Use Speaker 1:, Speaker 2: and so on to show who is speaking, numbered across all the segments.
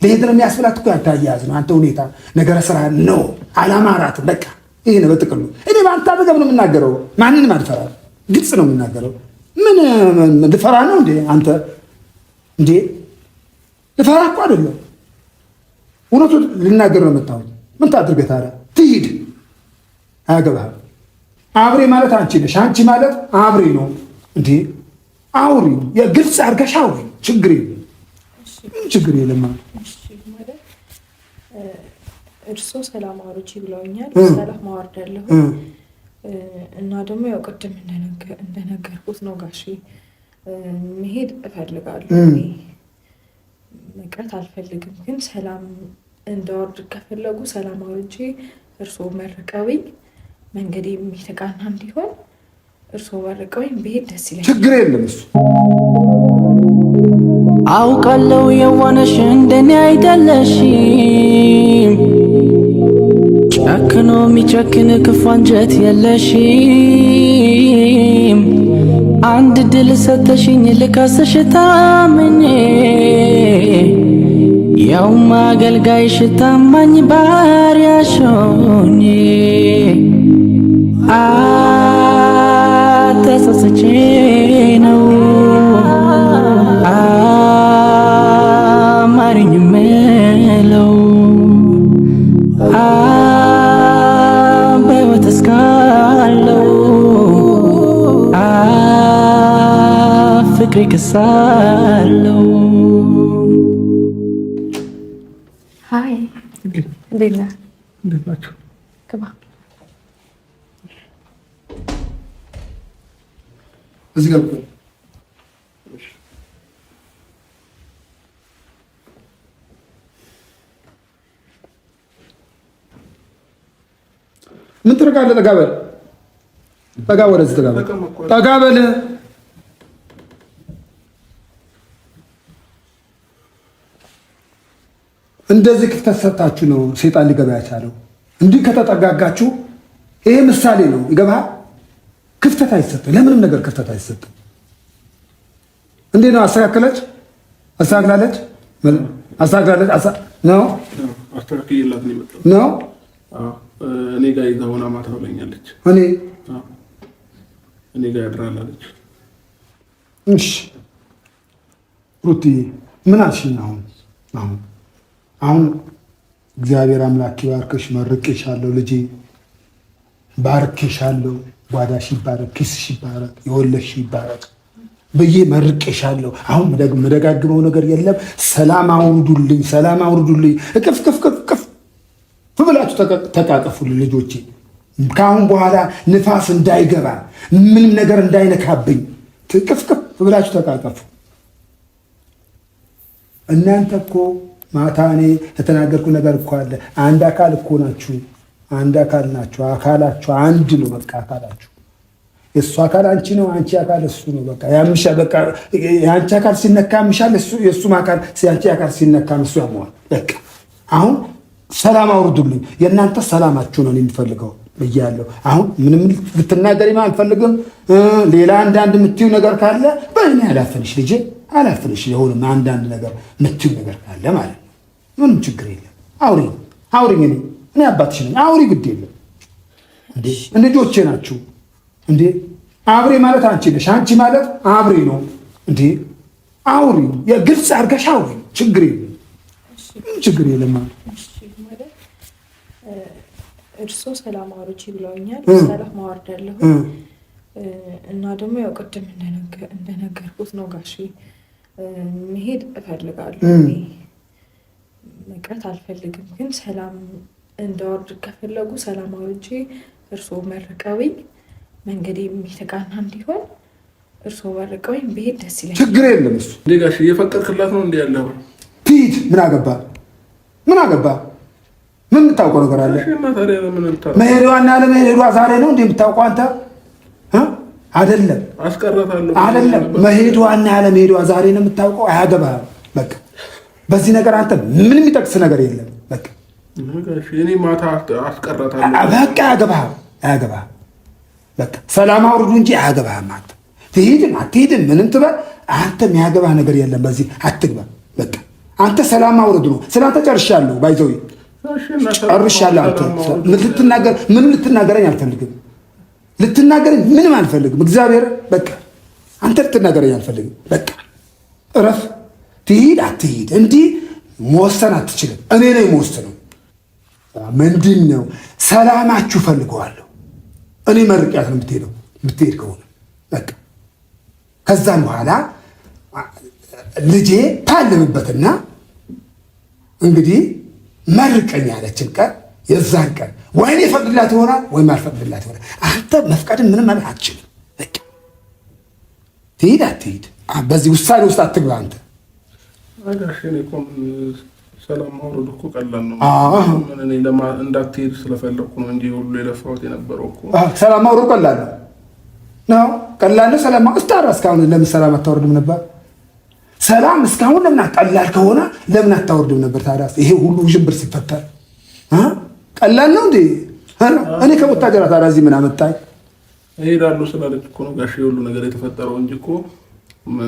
Speaker 1: ለሄድ ነው የሚያስብላት እኮ ያታያዝ ነው አንተ ሁኔታ ነገረ ስራ ነው አላማራትም። በቃ ይሄ ነው በጥቅሉ። እኔ በአንተ አጠገብ ነው የምናገረው፣ ማንንም አልፈራም። ግልጽ ነው የምናገረው። ምን ልፈራ ነው እንዴ አንተ? እንዴ ልፈራ እኮ አይደለም፣ እውነቱን ልናገር ነው የመጣሁት። ምን ታድርገህ ታዲያ? ትሂድ፣ አያገባህም። አብሬ ማለት አንቺ ነሽ፣ አንቺ ማለት አብሬ ነው እንዴ። አውሪ፣ የግልጽ አድርገሽ አውሪ። ችግር የለም፣ ችግር የለም።
Speaker 2: እርሶ ሰላም አውርጂ ብለውኛል። ሰላም አወርዳለሁ እና ደግሞ ያው ቅድም እንደነገርኩት ነው ጋሼ፣ መሄድ እፈልጋለሁ። መቅረት አልፈልግም፣ ግን ሰላም እንዳወርድ ከፈለጉ ሰላም አውርጄ እርሶ መርቀውኝ መንገድ የሚተቃና እንዲሆን እርሶ መርቀውኝ ብሄድ ደስ ይለኛል።
Speaker 1: ችግር የለም እሱ
Speaker 3: አውቃለሁ የዋነሽ እንደኔ አይደለሽም፣ ጨክኖ የሚጨክን ክፉ አንጀት የለሽም። አንድ ድል ሰተሽኝ ልከስሽ ታምኜ፣ ያውም አገልጋይሽ ታማኝ ባሪያሽ ሆኜ ተጸጽቼ ነው አማርኝ ምለው በሕይወት እስካለው ፍቅሬ ክሳለው።
Speaker 2: ሀይ እንዴት ነህ?
Speaker 1: እንዴት ናችሁ?
Speaker 2: ግባ።
Speaker 1: እዚህ ጋር ምን ትርቃለህ? ጠጋ በል፣ ጠጋ ወደዚህ፣ ጠጋ በል። እንደዚህ ክፍተት ሰጣችሁ ነው ሰይጣን ሊገባ ያቻለው። እንዲህ ከተጠጋጋችሁ ይሄ ምሳሌ ነው። ይገባሃል? ክፍተት አይሰጥም፣ ለምንም ነገር ክፍተት አይሰጥም። እንዴት ነው? አስተካከለች፣ አስተካክላለች ነው
Speaker 4: አስተካክዬላት ነው የመጣሁት
Speaker 1: ነው።
Speaker 4: እኔ ጋር ይዛውና ማታ ብለኛለች። እኔ ጋር ያድራላለች።
Speaker 1: እሺ ሩቲ ምን አልሽኝ? አሁን እግዚአብሔር አምላክ ይባርክሽ፣ መርቄሻለሁ፣ ልጄ ባርኬሻለሁ። ጓዳሽ ይባረክ፣ ኪስሽ ይባረክ፣ የወለሽ ይባረክ ብዬ መርቄሻለሁ። አሁን መደጋግመው ነገር የለም። ሰላም አውርዱልኝ፣ ሰላም አውርዱልኝ። እቅፍ ብላችሁ ተቃቀፉልኝ ልጆቼ። ከአሁን በኋላ ንፋስ እንዳይገባ ምንም ነገር እንዳይነካብኝ ቅፍ ብላችሁ ተቃቀፉ። እናንተ እኮ ማታ እኔ የተናገርኩ ነገር እኮ አለ። አንድ አካል እኮ ናችሁ፣ አንድ አካል ናችሁ። አካላችሁ አንድ ነው። በቃ አካላችሁ የእሱ አካል አንቺ ነው፣ አንቺ አካል እሱ ነው። በቃ ያምሻል። በቃ የአንቺ አካል ሲነካ ያምሻል፣ የእሱም አካል የአንቺ አካል ሲነካ እሱ ያመዋል። በቃ አሁን ሰላም አውርዱልኝ። የእናንተ ሰላማችሁ ነው የሚፈልገው ብያለሁ። አሁን ምንም ልትናገሪ አልፈልግም። ሌላ አንዳንድ የምትይው ነገር ካለ በእኔ አላፍንሽ ልጄ፣ አላፍንሽ። የሆነ አንዳንድ ነገር የምትይው ነገር ካለ ማለት ነው። ምንም ችግር የለም። አውሪኝ። እኔ አባትሽ ነኝ። አውሪ፣ ግድ የለም። ልጆቼ ናችሁ እንዴ። አብሬ ማለት አንቺ ነሽ፣ አንቺ ማለት አብሬ ነው እንዴ። አውሪ፣ የግልጽ አድርገሽ አውሪ። ችግር የለም፣ ችግር የለም።
Speaker 2: እርሶ ሰላም አውርጂ ብለውኛል። ሰላም አወርዳለሁ እና ደግሞ ያው ቅድም እንደነገርኩት ነው ጋሼ፣ መሄድ እፈልጋለሁ። መቅረት አልፈልግም፣ ግን ሰላም እንዳወርድ ከፈለጉ ሰላም አውርጄ እርሶ መርቀውኝ መንገድ የሚተቃና እንዲሆን እርሶ መርቀውኝ ብሄድ ደስ ይለኛል።
Speaker 1: ችግር የለም እሱ
Speaker 4: እንዴ ጋሼ፣ እየፈቀድክላት ነው እንዴ ያለው?
Speaker 1: ሂድ። ምን አገባ? ምን የምታውቀው ነገር አለ? መሄዷና ለመሄዷ ዛሬ ነው እንዴ የምታውቀው አንተ? አይደለም አይደለም። መሄዷና ለመሄዷ ዛሬ ነው የምታውቀው። አያገባህም። በቃ በዚህ ነገር አንተ ምንም የሚጠቅስ ነገር የለም። በቃ
Speaker 4: እኔ ማታ አስቀራታለሁ።
Speaker 1: በቃ አያገባህም። በቃ ሰላም አውርዱ እንጂ አያገባህም። አንተ ትሄድም አትሄድም ምንም ትበል፣ አንተ የሚያገባህ ነገር የለም። በዚህ አትግባ። በቃ አንተ ሰላም ማውረድ ነው። ስላንተ ጨርሻለሁ። ባይዘው ጨርሻለሁ። አንተ ምን ልትናገረኝ አልፈልግም። ልትናገረኝ ምንም አልፈልግም። እግዚአብሔር በቃ አንተ ልትናገረኝ አልፈልግም። በቃ እረፍ። ትሂድ አትሂድ እንዲህ መወሰን አትችልም። እኔ ነኝ የምወስነው። ምንድን ነው ሰላማችሁ ፈልገዋለሁ። እኔ መርቂያት ነው የምትሄድ ከሆነ በቃ ከዛም በኋላ ልጄ ታለምበትና እንግዲህ መርቀኝ ያለችን ቀን የዛን ቀን ወይኔ ፈቅድላት ይሆናል ወይም አልፈቅድላት ይሆናል። አንተ መፍቀድን ምንም ማለት አትችልም። በቃ ትሂድ አትሂድ፣ በዚህ ውሳኔ ውስጥ አትግባ። አንተ
Speaker 4: ሰላም ማውረድ እኮ ቀላል ነው። እኔ እንዳትሄድ ስለፈለኩ ነው እንጂ ሁሉ የለፋሁት የነበረው እኮ
Speaker 1: ሰላም ማውረድ ቀላል ነው። ቀላል ነው ሰላም እስካሁን ለምን ሰላም አታወርድም ነበር? ሰላም እስካሁን ለምን ቀላል ከሆነ ለምን አታወርድም ነበር ታዲያ? ይሄ ሁሉ ውዥንብር ሲፈጠር ቀላል ነው እንዴ? እኔ ከወታደራ ታዲያ እዚህ ምን አመጣኝ?
Speaker 4: እሄዳለሁ ስላለች እኮ ነው ጋሼ ሁሉ ነገር የተፈጠረው እንጂ እኮ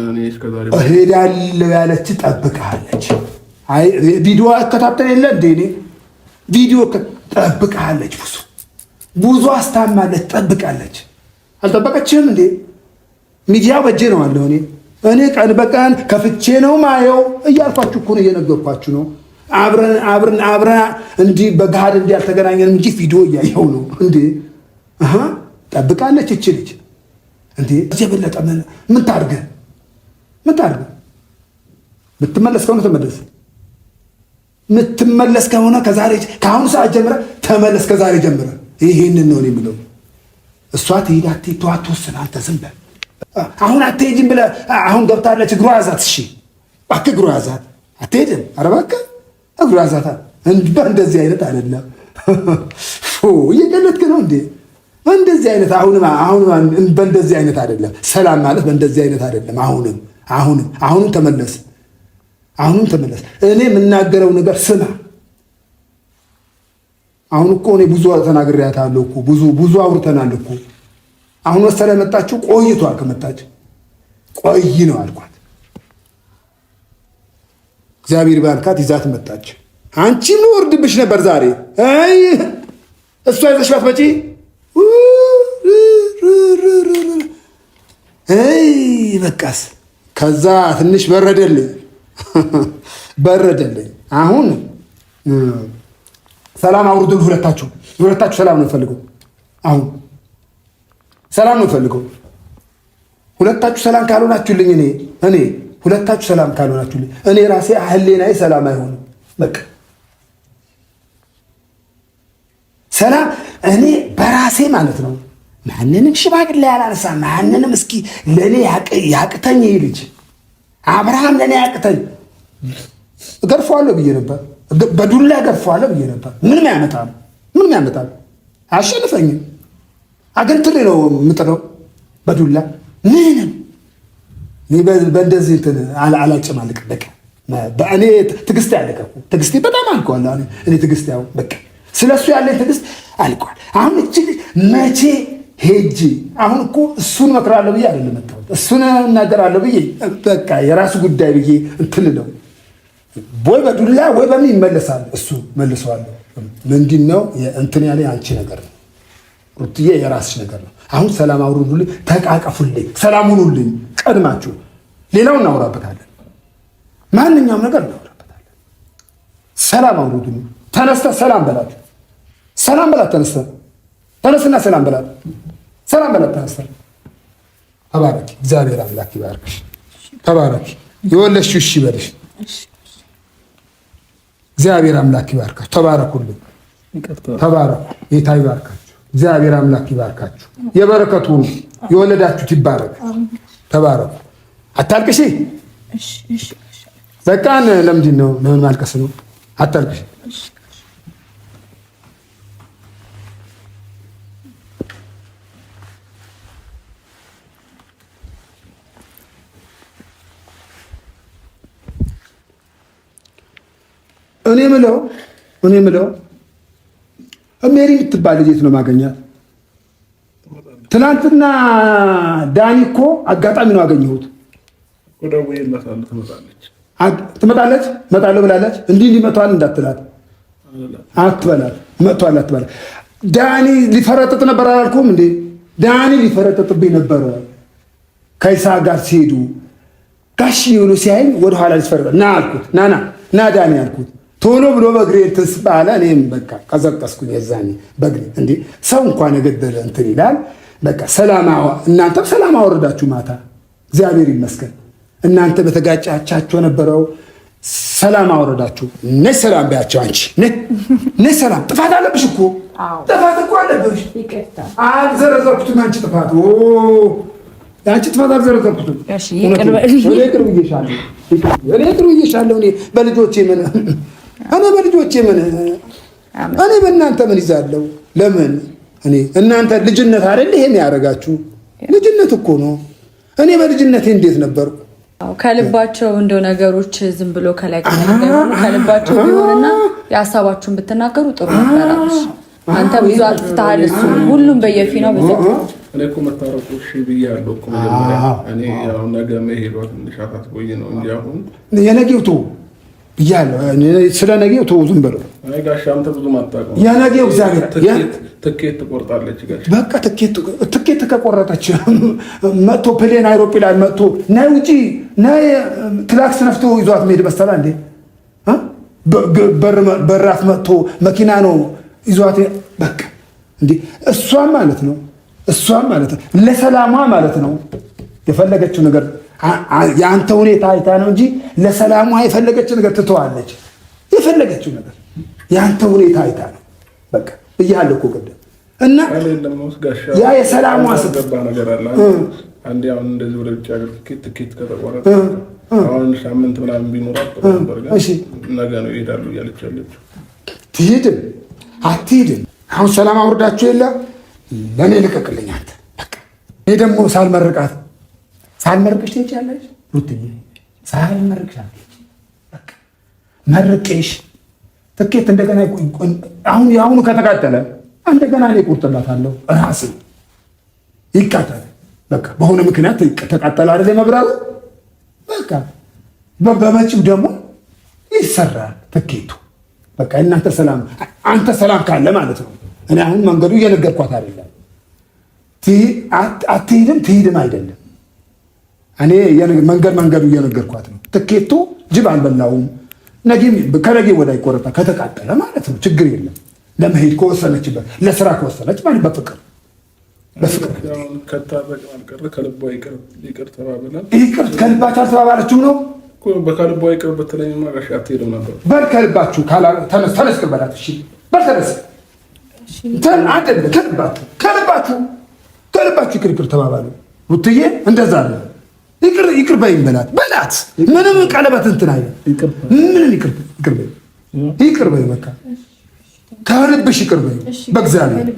Speaker 4: እኔ እስከዛሬ
Speaker 1: እሄዳለሁ ያለች ጠብቃለች። አይ ቪዲዮ አከታተል የለ እንዴ? እኔ ቪዲዮ ጠብቃለች። ብዙ አስታማለች፣ ጠብቃለች። አልጠበቀችም እንዴ? ሚዲያው በእጄ ነው አለው። እኔ ቀን በቀን ከፍቼ ነው ማየው እያልኳችሁ እኮ ነው፣ እየነገርኳችሁ ነው። አብረን እንዲህ በጋድ እንዲህ አልተገናኘንም እንጂ ቪዲዮ እያየው ነው እንዴ። ጠብቃለች እቺ ልጅ እንዴ። እዚህ የበለጠ ምን ታርገ? ብትመለስ ከሆነ ተመለስ። ምትመለስ ከሆነ ከአሁኑ ሰዓት ጀምረ ተመለስ። ከዛሬ ጀምረ ይሄንን ነው የሚለው። እሷ ትሄድ አትሄድ አትወስን። አንተ ዝም በል። አሁን አትሄጂም ብለህ አሁን ገብታለች። እግሯ ያዛት። እሺ እባክህ እግሯ ያዛት። አትሄድም። ኧረ እባክህ እግሯ ያዛት። በእንደዚህ አይነት አይደለም። እየገለጥክ ነው እንዴ? በእንደዚህ አይነት አሁንም በእንደዚህ አይነት አይደለም። ሰላም ማለት በእንደዚህ አይነት አይደለም። አሁንም ተመለስ። እኔ የምናገረው ነገር ስማ። አሁን እኮ እኔ ብዙ ተናግሬያታለሁ እኮ ብዙ አውርተናል እኮ። አሁን መሰለህ መጣችሁ? ቆይቷል። ከመጣች ቆይ ነው አልኳት። እግዚአብሔር ባርካት ይዛት መጣች። አንቺ ምን ወርድብሽ ነበር ዛሬ? አይ እሷ ይዘሽባት መጪ። አይ በቃስ። ከዛ ትንሽ በረደልኝ። አሁን ሰላም አውርዱን። ሁለታችሁ ሰላም ነው ፈልገው። አሁን ሰላም ነው ፈልገው። ሁለታችሁ ሰላም ካልሆናችሁልኝ እኔ ሁለታችሁ ሰላም ካልሆናችሁልኝ እኔ ራሴ ህሊናዬ ሰላም አይሆንም። በቃ ሰላም እኔ በራሴ ማለት ነው። ማንንም ሽማግሌ ያላነሳ ማንንም እስኪ ለእኔ ያቅተኝ ይህ ልጅ አብርሃም ለእኔ ያቅተኝ እገርፈዋለሁ ብዬ ነበር። በዱላ እገርፈዋለሁ ብዬ ነበር። ምንም ያመጣል አያሸንፈኝም። አገንትሌ ነው የምጥለው በዱላ ምንም። በእንደዚህ እንትን አላጨማልቅም። በቃ በእኔ ትዕግስቴ አለቀ። ትዕግስቴ በጣም አልቋል። እኔ ትዕግስቴ ያው በቃ ስለሱ ያለኝ ትዕግስት አልቋል። አሁን እጅግ መቼ ሄጂ አሁን እኮ እሱን መክራለሁ ብዬ አይደለም መጣሁት። እሱን እናገራለሁ ብዬ በቃ የራሱ ጉዳይ ብዬ እንትን ነው ወይ በዱላ ወይ በምን ይመለሳል። እሱ መልሰዋለሁ። ምንድን ነው እንትን ያለ አንቺ ነገር ነው ሩትዬ፣ የራስሽ ነገር ነው። አሁን ሰላም አውርዱልኝ፣ ተቃቀፉልኝ፣ ሰላም ሁኑልኝ ቀድማችሁ። ሌላው እናወራበታለን፣ ማንኛውም ነገር እናወራበታለን። ሰላም አውርዱልኝ። ተነስተህ ሰላም በላት፣ ተነስና ሰላም በላት፣ ተነስተህ። ተባረኪ፣ እግዚአብሔር አምላክ ይባርክሽ። ተባረኪ፣ የወለድሽው እሺ ይበልሽ። እግዚአብሔር አምላክ ይባርካችሁ። ተባረኩልኝ፣ ተባረኩ። ጌታ ይባርካችሁ። እግዚአብሔር አምላክ ይባርካችሁ። የበረከቱ የወለዳችሁት ይባረክ። ተባረኩ። አታልቅሺ። በቃን። ለምንድን ነው ለምን ማልቀስ ነው? አታልቅሺ። እኔ ምለው ሜሪ የምትባል ልጅ የት ነው ማገኛት? ትናንትና ዳኒ እኮ አጋጣሚ ነው አገኘሁት። ትመጣለች እመጣለሁ ብላለች። እንዲህ ሊመቷል እንዳትላት አትበላት። መጥቷል አትበላት። ዳኒ ሊፈረጥጥ ነበር አላልኩም እንዴ? ዳኒ ሊፈረጥጥብኝ ነበረ ከይስሐቅ ጋር ሲሄዱ ጋሽ ብሎ ሲያይኝ ወደኋላ ሊፈረጥጥ ና አልኩት። ና ዳኒ አልኩት። ቶሎ ብሎ በእግሬ ትስ ባለ እኔም በቃ ቀዘቀስኩኝ። የዛኔ በእግሬ እንዴ ሰው እንኳን የገደለ እንትን ይላል። በቃ እናንተም ሰላም አወረዳችሁ ማታ። እግዚአብሔር ይመስገን። እናንተ በተጋጫቻችሁ ነበረው ሰላም አወረዳችሁ። ነይ ሰላም በያቸው። አንቺ ነይ ሰላም። ጥፋት አለብሽ እኮ ጥፋት እኮ አለብሽ። አልዘረዘርኩትም። አንቺ ጥፋት የአንቺ ጥፋት አልዘረዘርኩትም። እኔ ይቅር ብዬሻለሁ። እኔ በልጆቼ ምን እኔ በእናንተ ምን ይዛለሁ? ለምን እኔ እናንተ ልጅነት አይደል ይሄን ያደርጋችሁ? ልጅነት እኮ ነው። እኔ በልጅነቴ እንዴት ነበርኩ?
Speaker 5: ከልባቸው እንደው ነገሮች ዝም ብሎ ከላይ ከልባቸው ቢሆንና የሀሳባችሁን ብትናገሩ ጥሩ ነበር። አንተ ብዙ አጥፍተሃል፣ እሱ ሁሉም በየፊናው ብዙ
Speaker 4: እኔ እኮ መታረቁ እሺ ብያለሁ እኮ መጀመሪያ። እኔ ያው ነገ መሄዷ ትንሽ አታስቆይ ነው እንጂ አሁን
Speaker 1: የነገው ተው ብያለሁ። ስለ ነገው ተው ዝም በለው።
Speaker 4: አይ ጋሽ አንተ ብዙ ማጣቀም
Speaker 1: የነገው እግዚአብሔር
Speaker 4: ትኬት ትቆርጣለች ጋሽ።
Speaker 1: በቃ ትኬት ከቆረጠች መጥቶ ፕሌን አይሮፕላን መጥቶ ናይ ውጪ ናይ ትላክስ ነፍቶ ይዟት መሄድ በስተላ እንዴ በራፍ መጥቶ መኪና ነው ይዟት በቃ እንዴ እሷም ማለት ነው ለሰላሟ ማለት ነው የፈለገችው ነገር የአንተ ሁኔታ አይታ ነው እንጂ ለሰላሟ የፈለገችው ነገር ትተዋለች። የፈለገችው ነገር የአንተ ሁኔታ አይታ ነው በቃ ብያለሁ እኮ ቅድም። እና ያ የሰላሟ
Speaker 4: ስትገባ ነገር አለ። አንዴ አሁን እንደዚህ ወደ ውጭ ሀገር ትኬት ከተቆረጠ አሁን ሳምንት ምናምን ቢኖራት ነገ ነው ይሄዳሉ እያለች ያለችው።
Speaker 1: ትሄድም አትሄድም አሁን ሰላም አውርዳችሁ የለ ለእኔ ልቀቅልኝ አንተ በቃ። እኔ ደግሞ ሳልመርቅሽ ትሄጃለሽ ሩትዬ፣ ሳልመርቅሽ በቃ መርቄሽ ትኬት እንደገና አሁን የአሁኑ ከተቃጠለ እንደገና እኔ እቆርጥላታለሁ። ራሴ ይቃጠል በቃ በሆነ ምክንያት ተቃጠለ አይደል መብራሩ በቃ በመጪው ደግሞ ይሰራል ትኬቱ በቃ። እናንተ ሰላም አንተ ሰላም ካለ ማለት ነው። እኔ አሁን መንገዱ እየነገርኳት አይደለም አትሄድም ትሄድም አይደለም። እኔ መንገዱ እየነገርኳት ነው። ትኬቱ ጅብ አልበላውም። ከነገ ወዲያ ይቆረጣል ከተቃጠለ ማለት ነው። ችግር የለም። ለመሄድ ከወሰነችበት ለስራ ከወሰነች ማለት በፍቅር
Speaker 4: ከታረቅ አልቀረ ከልቧ ይቅር ተባብለን
Speaker 1: ይቅር ከልባችሁ አልተባባለችም ነው
Speaker 4: በከልቧ ይቅር በተለይ ማጋሽ አትሄድም ነበር።
Speaker 1: በል ከልባችሁ ተነስ ቅርበላት። እሺ በል ተነስ አይደለ ከልባችሁ ይቅር ተባባሉ። ሩትዬ እንደዛ ነው። ይቅር በይኝ በላት። ምንም ቀለበት እንትን አይደል። ምንም ይቅር በይ በቃ ከልብሽ ይቅር በይ በእግዚአብሔር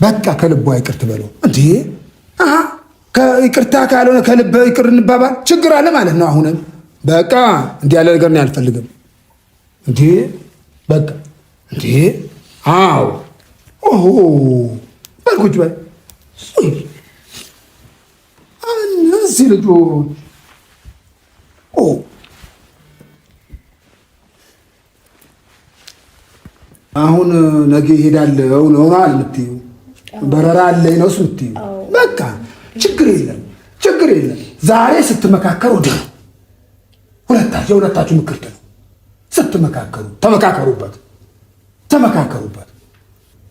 Speaker 1: በቃ ከልቧ ይቅር ትበለው እንዴ። ይቅርታ ካልሆነ ከልብ ይቅር እንባባል ችግር አለ ማለት ነው። አሁንም በቃ እንዲህ ያለ ነገር ነው አልፈልግም እንዴ በቃ እንዴ አዎ ኦሆ በልኩት በል እነዚህ ልጆች አሁን ነገ ይሄዳለው ነው የምትይው? በረራ አለኝ ነው የምትይው? በቃ ችግር የለም። ዛሬ ስትመካከሩ ነው የሁለታችሁ ምክርት ነው። ስትመካከሩ ተመካከሩበት።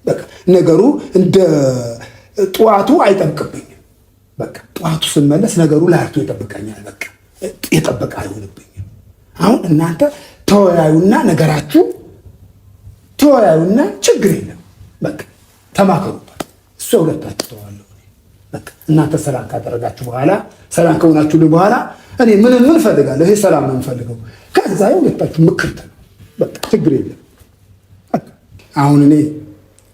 Speaker 1: በቃ ነገሩ እንደ ጠዋቱ አይጠብቅብኝም። በቃ ጠዋቱ ስመለስ ነገሩ ላርቶ ይጠብቀኛል። በቃ የጠበቀ አይሆንብኝም። አሁን እናንተ ተወያዩና ነገራችሁ ተወያዩና ችግር የለም። በቃ ተማከሩበት። እሱ ሁለታችሁ ተዋለሁ። በቃ እናንተ ሰላም ካደረጋችሁ በኋላ ሰላም ከሆናችሁልኝ በኋላ እኔ ምን ፈልጋለሁ? ይሄ ሰላም ነው የምፈልገው። ከዛ ሁለታችሁ ምክርት ነው። በቃ ችግር የለም። አሁን እኔ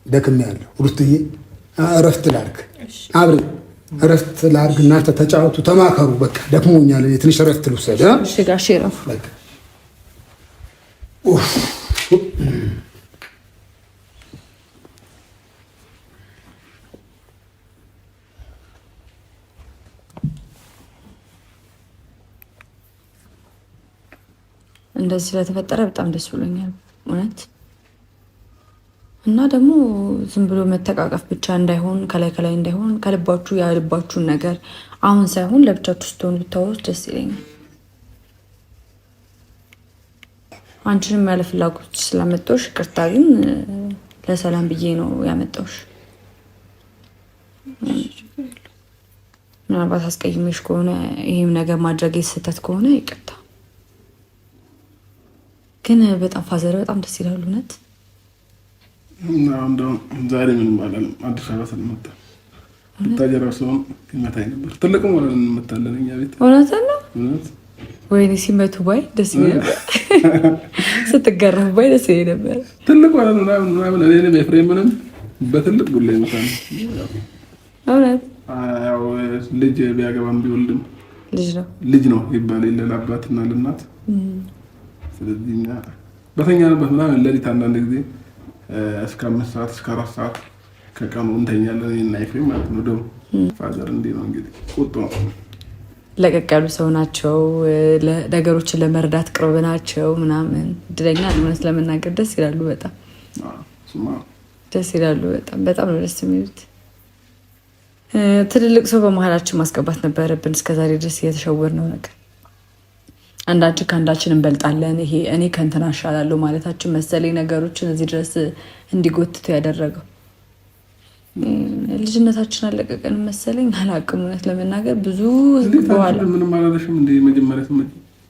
Speaker 1: ደክሜያለሁ። ሩትዬ እረፍት ላድርግ፣ አብሬ እረፍት ላድርግ። እናንተ ተጫወቱ፣ ተማከሩ። በቃ ደክሞኛል። ትንሽ እረፍት ልውሰድ።
Speaker 5: እሺ ጋሼ እረፍ። እንደዚህ ስለተፈጠረ በጣም ደስ ብሎኛል እውነት። እና ደግሞ ዝም ብሎ መተቃቀፍ ብቻ እንዳይሆን ከላይ ከላይ እንዳይሆን ከልባችሁ ያልባችሁን ነገር አሁን ሳይሆን ለብቻችሁ ስትሆኑ ብታወሩት ደስ ይለኛል። አንቺንም ያለ ፍላጎት ስላመጣሁሽ ይቅርታ፣ ግን ለሰላም ብዬ ነው ያመጣሁሽ። ምናልባት አስቀይሜሽ ከሆነ ይህም ነገር ማድረግ ስህተት ከሆነ ይቅርታ። ግን በጣም ፋዘር በጣም ደስ ይላሉ እውነት።
Speaker 4: ዛሬ ምንም አላለም። አዲስ አበባ ስለመጣ ታጀራ ሰውን ይመታኝ ነበር። ትልቅ ሆነ እንመታለን እኛ ቤት።
Speaker 5: እውነት ነው። ወይኔ ሲመቱ ባይ ደስ ይላል ነበር። ስትገረፉ ባይ ደስ ይላል ነበር።
Speaker 4: ትልቅ ሆነ ምናምን እኔንም ኤፍሬምንም በትልቅ ዱላ ይመታል።
Speaker 5: እውነት
Speaker 4: ያው ልጅ ቢያገባም ቢወልድም ልጅ ነው ይባል የለ ለአባትና ለእናት። ስለዚህ እኛ በተኛንበት ምናምን ሌሊት አንዳንድ ጊዜ እስከ 5 ሰዓት እስከ 4 ሰዓት ከቀኑ እንተኛለን እና ኤፍሬም ማለት ነው። ደግሞ ፋዘር እንዲህ ነው እንግዲህ ቁጡ ነው።
Speaker 5: ለቀቅ ያሉ ሰው ናቸው። ነገሮችን ለመርዳት ቅርብ ናቸው ምናምን። እድለኛ እውነት ለመናገር ደስ ይላሉ። በጣም ደስ ይላሉ። በጣም ነው ደስ የሚሉት። ትልልቅ ሰው በመሀላችን ማስገባት ነበረብን። እስከዛሬ ድረስ እየተሸወርነው ነገር አንዳችን ከአንዳችን እንበልጣለን፣ ይሄ እኔ ከእንትና እሻላለሁ ማለታችን መሰለኝ ነገሮችን እዚህ ድረስ እንዲጎትቱ ያደረገው። ልጅነታችን አለቀቀን መሰለኝ፣ አላቅም። እውነት ለመናገር ብዙ በኋላ
Speaker 4: ምንም አላለሽም እንደ መጀመሪያ ትመጪ?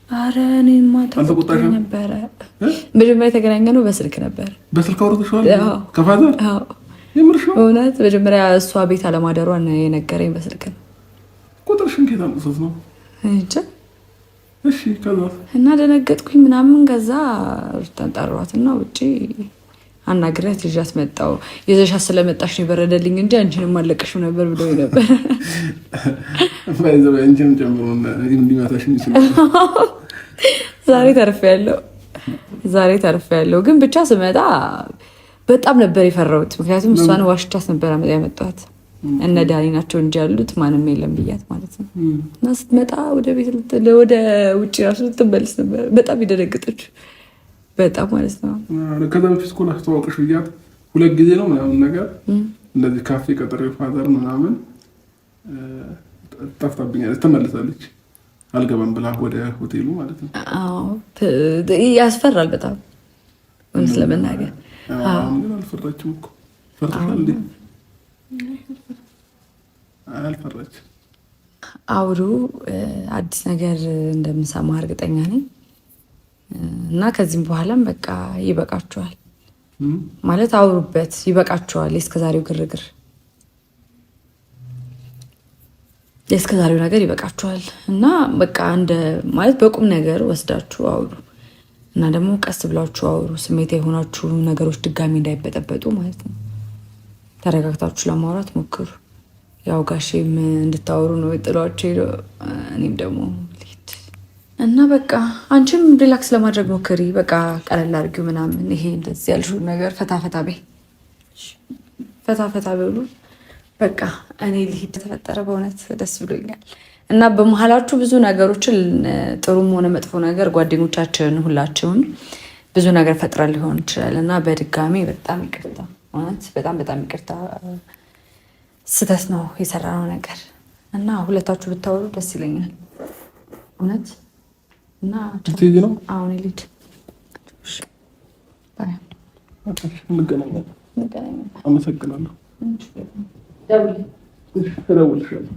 Speaker 5: ኧረ እኔማ ተቆጥቼ ነበረ። መጀመሪያ የተገናኘነው በስልክ ነበር።
Speaker 4: በስልክ አውርተሽዋል ከፋዘር?
Speaker 5: እውነት መጀመሪያ እሷ ቤት አለማደሯን የነገረኝ በስልክ ነው።
Speaker 4: ቁጥርሽን ከየት አምጥቶት ነው?
Speaker 5: እንጃ።
Speaker 4: እሺ ከዛ
Speaker 5: እና ደነገጥኩኝ ምናምን። ከዛ ሩታን ጠሯትና ውጪ አናግሪያት ይዣት መጣሁ። ይዘሻት ስለመጣሽ ነው የበረደልኝ እንጂ አንቺንም አለቀሽም ነበር ብሎኝ ነበር።
Speaker 4: ባይዘው አንቺንም ጨምሮ እንዲመታሽ ይችላል።
Speaker 5: ዛሬ ተርፌያለሁ። ግን ብቻ ስመጣ በጣም ነበር የፈራሁት። ምክንያቱም እሷን ዋሽቻት ነበር ያመጣኋት። እነ ዳኒ ናቸው እንጂ ያሉት ማንም የለም ብያት ማለት ነው። እና ስትመጣ ወደ ውጭ ራሱ ልትመለስ ነበር። በጣም የደነገጠች በጣም ማለት ነው።
Speaker 4: ከዛ በፊት እኮ ላስተዋወቅሽ ብያት 2 ጊዜ ነው ምናምን ነገር እንደዚህ ካፌ ቀጠሮ ፋዘር ምናምን ጠፍታብኛለች። ትመለሳለች አልገባም ብላ ወደ ሆቴሉ ማለት ነው።
Speaker 5: ያስፈራል በጣም እውነት ለመናገር።
Speaker 4: አልፈራችም እኮ ፈርተሻል እንዴ? አልፈራችም።
Speaker 5: አውሩ አዲስ ነገር እንደምሰማ እርግጠኛ ነኝ። እና ከዚህም በኋላም በቃ ይበቃችኋል ማለት አውሩበት፣ ይበቃችኋል። የእስከዛሬው ግርግር፣ የእስከዛሬው ነገር ይበቃችኋል። እና በቃ እንደ ማለት በቁም ነገር ወስዳችሁ አውሩ። እና ደግሞ ቀስ ብላችሁ አውሩ። ስሜታ የሆናችሁ ነገሮች ድጋሚ እንዳይበጠበጡ ማለት ነው። ተረጋግታችሁ ለማውራት ሞክሩ። ያው ጋሼም እንድታወሩ ነው የጥሏቸው ሄዶ እኔም ደግሞ ልሂድ እና በቃ አንቺም ሪላክስ ለማድረግ ሞክሪ። በቃ ቀለል አድርጊው ምናምን። ይሄ እንደዚህ ያልሽውን ነገር ፈታፈታ በይ፣ ፈታፈታ በሉ። በቃ እኔ ልሂድ። ተፈጠረ በእውነት ደስ ብሎኛል። እና በመሀላችሁ ብዙ ነገሮችን ጥሩም ሆነ መጥፎ ነገር ጓደኞቻችን ሁላችሁም ብዙ ነገር ፈጥረን ሊሆን ይችላል እና በድጋሚ በጣም ይቅርታ፣ ማለት በጣም ይቅርታ። ስህተት ነው የሰራነው ነገር እና ሁለታችሁ ብታወሩ ደስ ይለኛል እውነት። እና አሁን ልሂድ።
Speaker 4: እንገናኛለን። አመሰግናለሁ። እደውልልሻለሁ።